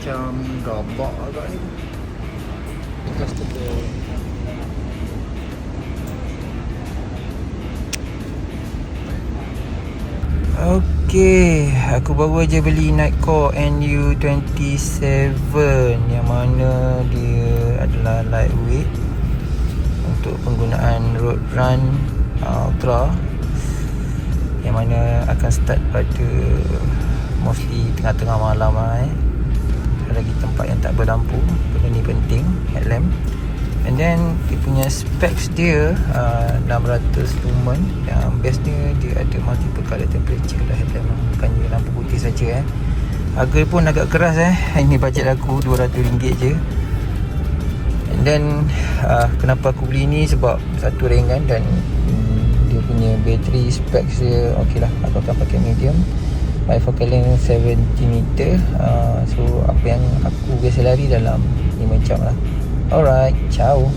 macam rabak agak ni. Adjustable. Okay, aku baru aja beli Nightcore NU27 yang mana dia adalah lightweight untuk penggunaan road run ultra, yang mana akan start pada mostly tengah-tengah malam lagi tempat yang tak berlampu. Benda ni penting, headlamp. And then dia punya specs dia 600 lumen. Yang bestnya dia ada multiple color temperature lah headlamp, bukannya lampu putih saja. Harga pun agak keras Ini bajet aku RM200 je. And then kenapa aku beli ni, sebab satu ringan dan dia punya battery specs dia okey lah. Aku akan pakai medium, focal length 70 meter. So apa yang aku biasa lari dalam 5 jam lah. Alright, ciao.